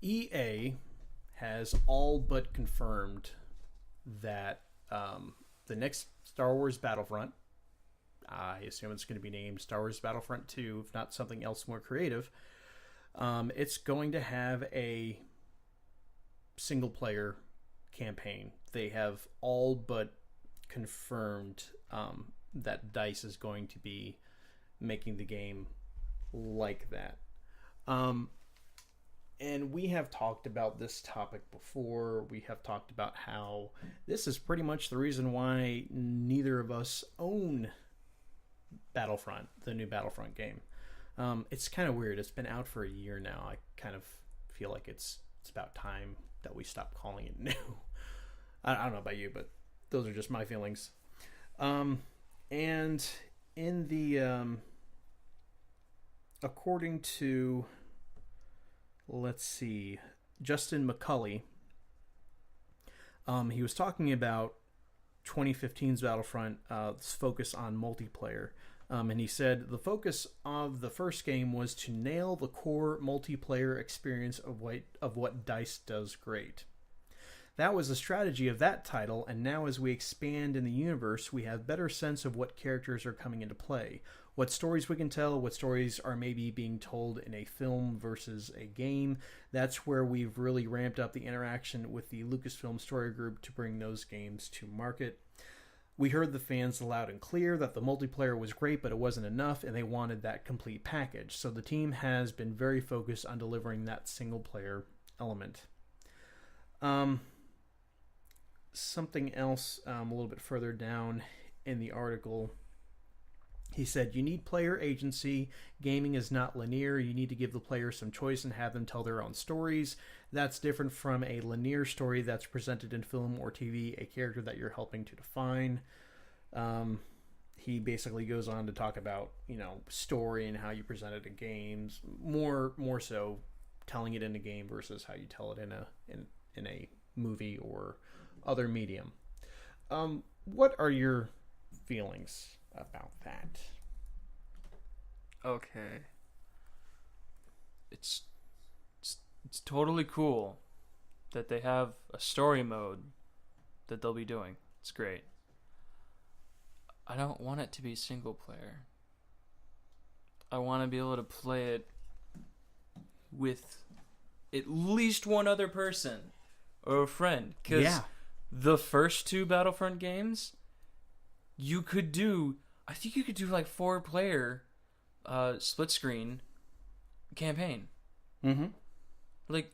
EA has all but confirmed that the next Star Wars Battlefront, I assume it's going to be named Star Wars Battlefront 2, if not something else more creative, it's going to have a single-player campaign. They have all but confirmed that DICE is going to be making the game like that. And we have talked about this topic before. We have talked about how this is pretty much the reason why neither of us own Battlefront, the new Battlefront game. It's kind of weird. It's been out for a year now. I kind of feel like it's about time that we stop calling it new. I don't know about you, but those are just my feelings. And in the according to, let's see, Justin McCulley, he was talking about 2015's Battlefront, focus on multiplayer. And he said the focus of the first game was to nail the core multiplayer experience of what DICE does great. That was the strategy of that title, and now as we expand in the universe, we have better sense of what characters are coming into play, what stories we can tell, what stories are maybe being told in a film versus a game. That's where we've really ramped up the interaction with the Lucasfilm Story Group to bring those games to market. We heard the fans loud and clear that the multiplayer was great, but it wasn't enough, and they wanted that complete package. So the team has been very focused on delivering that single-player element. Something else a little bit further down in the article, he said, you need player agency. Gaming is not linear. You need to give the player some choice and have them tell their own stories. That's different from a linear story that's presented in film or TV, a character that you're helping to define. He basically goes on to talk about, story and how you present it in games, more so telling it in a game versus how you tell it in a movie or other medium. What are your feelings about that? Okay. It's totally cool that they have a story mode that they'll be doing. It's great. I don't want it to be single player. I want to be able to play it with at least one other person or a friend. Because the first two Battlefront games, I think you could do like 4-player split screen campaign. Mm-hmm. Like,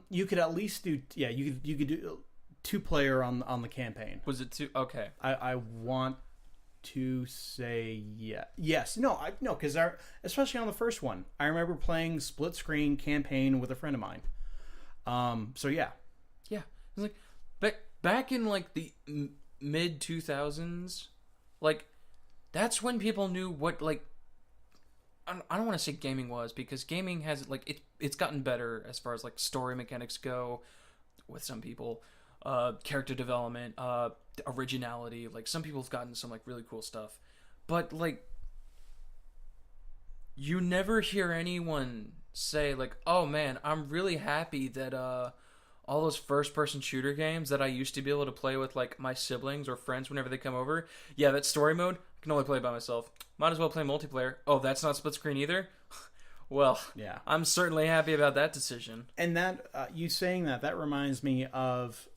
you could at least do you could do 2-player on the campaign. Was it 2? Okay. I want to say yes. No, because especially on the first one, I remember playing split screen campaign with a friend of mine. So yeah. Yeah. It was like back in like the mid 2000s, like that's when people knew what, like, I don't want to say gaming was, because gaming has like it's gotten better as far as like story mechanics go with some people, character development, originality. Like some people have gotten some like really cool stuff, but like you never hear anyone say like, "Oh man, I'm really happy that all those first-person shooter games that I used to be able to play with like my siblings or friends whenever they come over, yeah, that story mode, I can only play by myself. Might as well play multiplayer. Oh, that's not split screen either? Well, yeah, I'm certainly happy about that decision." And that you saying that reminds me of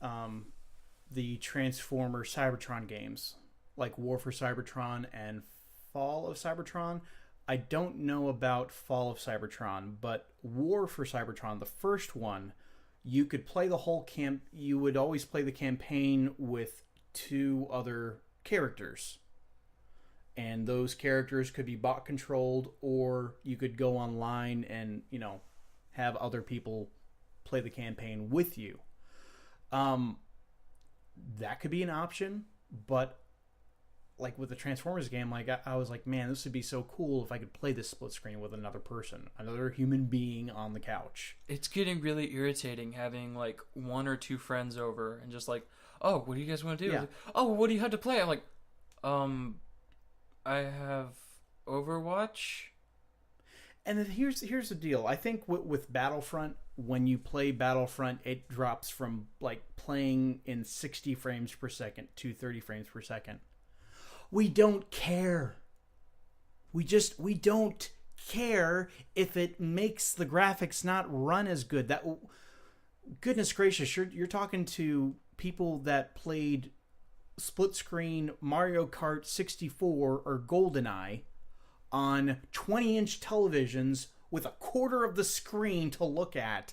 the Transformer Cybertron games, like War for Cybertron and Fall of Cybertron. I don't know about Fall of Cybertron, but War for Cybertron, the first one, you could play the whole you would always play the campaign with 2 other characters. And those characters could be bot controlled, or you could go online and, have other people play the campaign with you. That could be an option, but like with the Transformers game, like I was like, man, this would be so cool if I could play this split screen with another person, another human being on the couch. It's getting really irritating having like 1 or 2 friends over and just like, oh, what do you guys want to do? Yeah. Like, oh, what do you have to play? I'm like, I have Overwatch. And then here's the deal. I think with Battlefront, when you play Battlefront, it drops from like playing in 60 frames per second to 30 frames per second. We don't care. We don't care if it makes the graphics not run as good. That, goodness gracious, you're talking to people that played split screen Mario Kart 64 or GoldenEye on 20-inch televisions with a quarter of the screen to look at.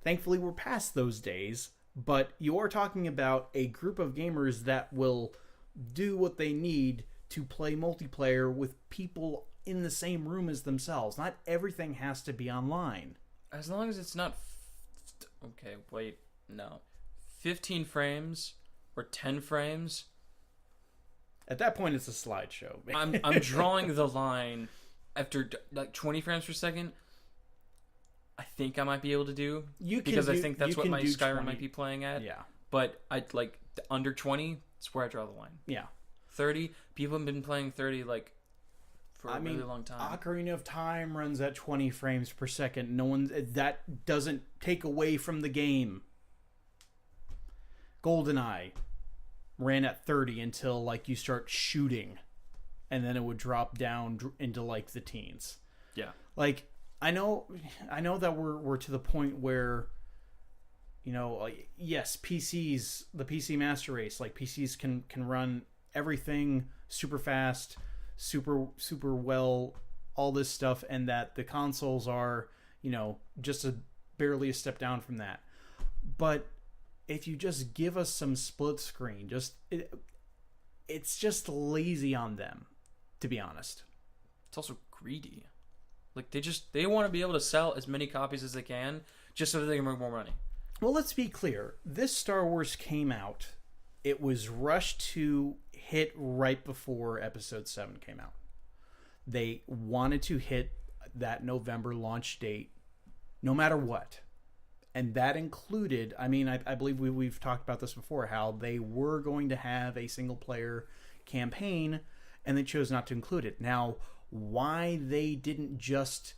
Thankfully, we're past those days, but you are talking about a group of gamers that will do what they need to play multiplayer with people in the same room as themselves. Not everything has to be online. As long as it's not... Okay, wait, no. 15 frames or 10 frames... At that point, it's a slideshow. I'm drawing the line after like 20 frames per second. I think I might be able to do because I think that's what my Skyrim 20. might be playing at. Yeah, but I like under 20. That's where I draw the line. Yeah, 30. People have been playing 30 like for a really long time. Ocarina of Time runs at 20 frames per second. That doesn't take away from the game. GoldenEye ran at 30 until like you start shooting, and then it would drop down into like the teens. Yeah, like I know that we're to the point where, you know, yes, PCs, the PC Master Race, like PCs can run everything super fast, super well, all this stuff, and that the consoles are, you know, just barely a step down from that. But if you just give us some split screen, it's just lazy on them, to be honest. It's also greedy. Like they want to be able to sell as many copies as they can just so that they can make more money. Well, let's be clear. This Star Wars came out. It was rushed to hit right before Episode 7 came out. They wanted to hit that November launch date no matter what. And that included, I mean, I believe we've talked about this before, how they were going to have a single-player campaign, and they chose not to include it. Now, why they didn't just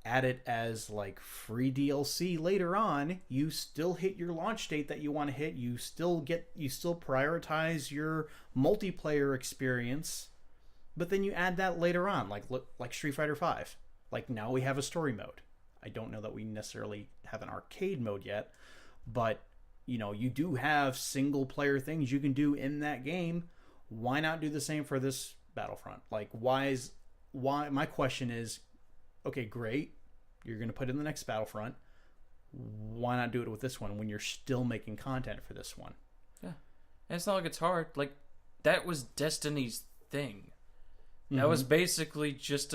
add it as, like, free DLC later on, you still hit your launch date that you want to hit, you still prioritize your multiplayer experience, but then you add that later on, like Street Fighter V. Like, now we have a story mode. I don't know that we necessarily have an arcade mode yet, but, you know, you do have single player things you can do in that game. Why not do the same for this Battlefront? Like, why my question is, okay, great, you're going to put in the next Battlefront. Why not do it with this one when you're still making content for this one? Yeah. And it's not like it's hard. Like, that was Destiny's thing. That was basically just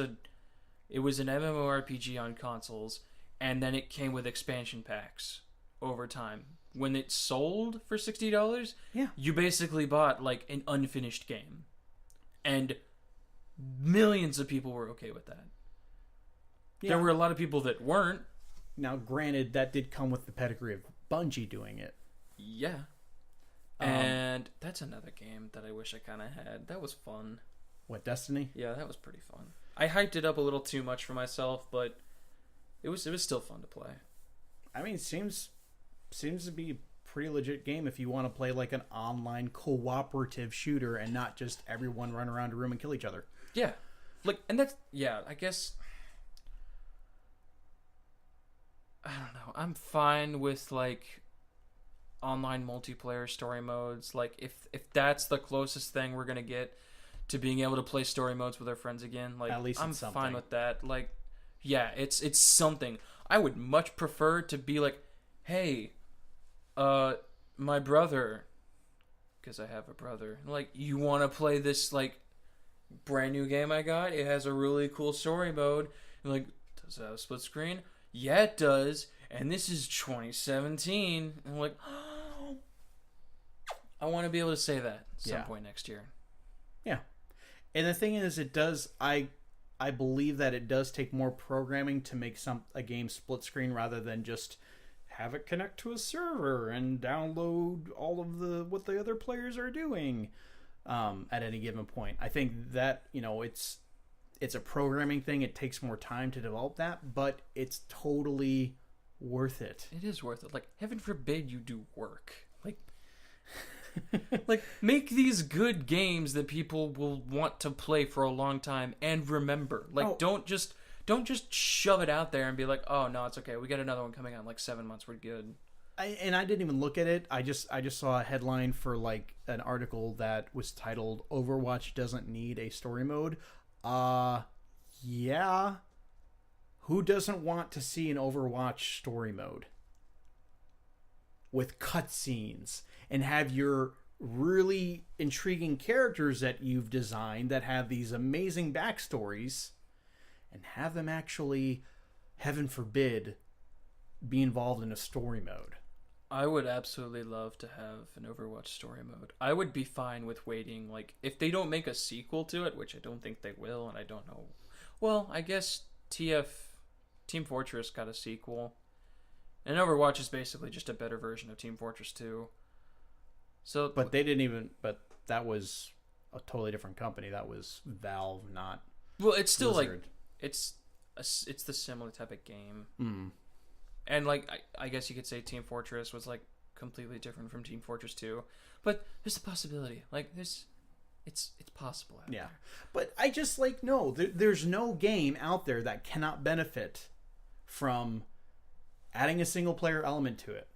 it was an MMORPG on consoles, and then it came with expansion packs over time. When it sold for $60, yeah, you basically bought like an unfinished game. And millions of people were okay with that. Yeah. There were a lot of people that weren't. Now, granted, that did come with the pedigree of Bungie doing it. Yeah. And that's another game that I wish I kind of had. That was fun. What, Destiny? Yeah, that was pretty fun. I hyped it up a little too much for myself, but it was still fun to play. I mean, it seems to be a pretty legit game if you want to play like an online cooperative shooter and not just everyone run around a room and kill each other. Yeah. Like, and that's, yeah, I guess, I don't know. I'm fine with like online multiplayer story modes. Like if that's the closest thing we're going to get to being able to play story modes with our friends again, like at least I'm it's fine with that. Like, yeah, it's something. I would much prefer to be like, hey, my brother, because I have a brother, like, you want to play this like brand new game I got? It has a really cool story mode. And like, does it have a split screen? Yeah, it does. And this is 2017. And I'm like, oh, I want to be able to say that at some point next year. Yeah. And the thing is, it does. I believe that it does take more programming to make a game split screen rather than just have it connect to a server and download all of what the other players are doing at any given point. I think that, you know, it's it's a programming thing. It takes more time to develop that, but it's totally worth it. It is worth it. Like, heaven forbid you do work. Like make these good games that people will want to play for a long time and remember. Like, don't just shove it out there and be like, oh no, it's okay. We got another one coming out in like 7 months. We're good. I didn't even look at it. I just saw a headline for like an article that was titled "Overwatch doesn't need a story mode." Yeah. Who doesn't want to see an Overwatch story mode with cutscenes and have your really intriguing characters that you've designed that have these amazing backstories, and have them actually, heaven forbid, be involved in a story mode? I would absolutely love to have an Overwatch story mode. I would be fine with waiting. Like, if they don't make a sequel to it, which I don't think they will, and I don't know. Well, I guess Team Fortress got a sequel. And Overwatch is basically just a better version of Team Fortress 2. So, but they didn't even. But that was a totally different company. That was Valve, not. Well, it's still Blizzard. Like it's the similar type of game. Mm. And like I guess you could say Team Fortress was like completely different from Team Fortress 2, but there's a possibility. Like it's possible. Yeah, but I just like no. There's no game out there that cannot benefit from adding a single player element to it.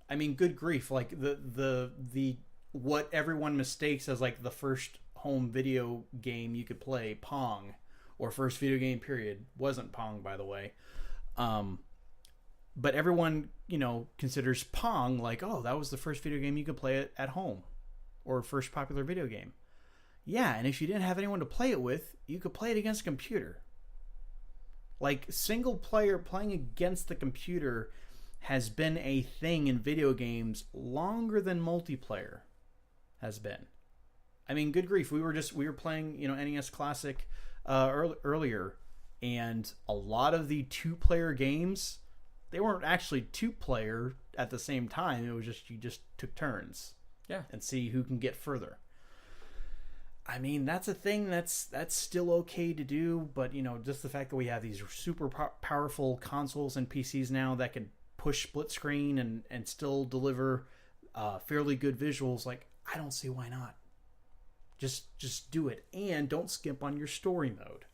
I mean, good grief! Like the what everyone mistakes as like the first home video game you could play, Pong, or first video game period, wasn't Pong, by the way. But everyone, considers Pong like, oh, that was the first video game you could play at home, or first popular video game. Yeah, and if you didn't have anyone to play it with, you could play it against a computer. Like, single player playing against the computer has been a thing in video games longer than multiplayer has been. I mean, good grief, we were playing, NES Classic earlier, and a lot of the two-player games, they weren't actually two-player at the same time. It was just, you just took turns. Yeah. And see who can get further. I mean, that's a thing that's still okay to do, but, just the fact that we have these super powerful consoles and PCs now that can push split screen and still deliver fairly good visuals, like, I don't see why not. Just do it, and don't skimp on your story mode.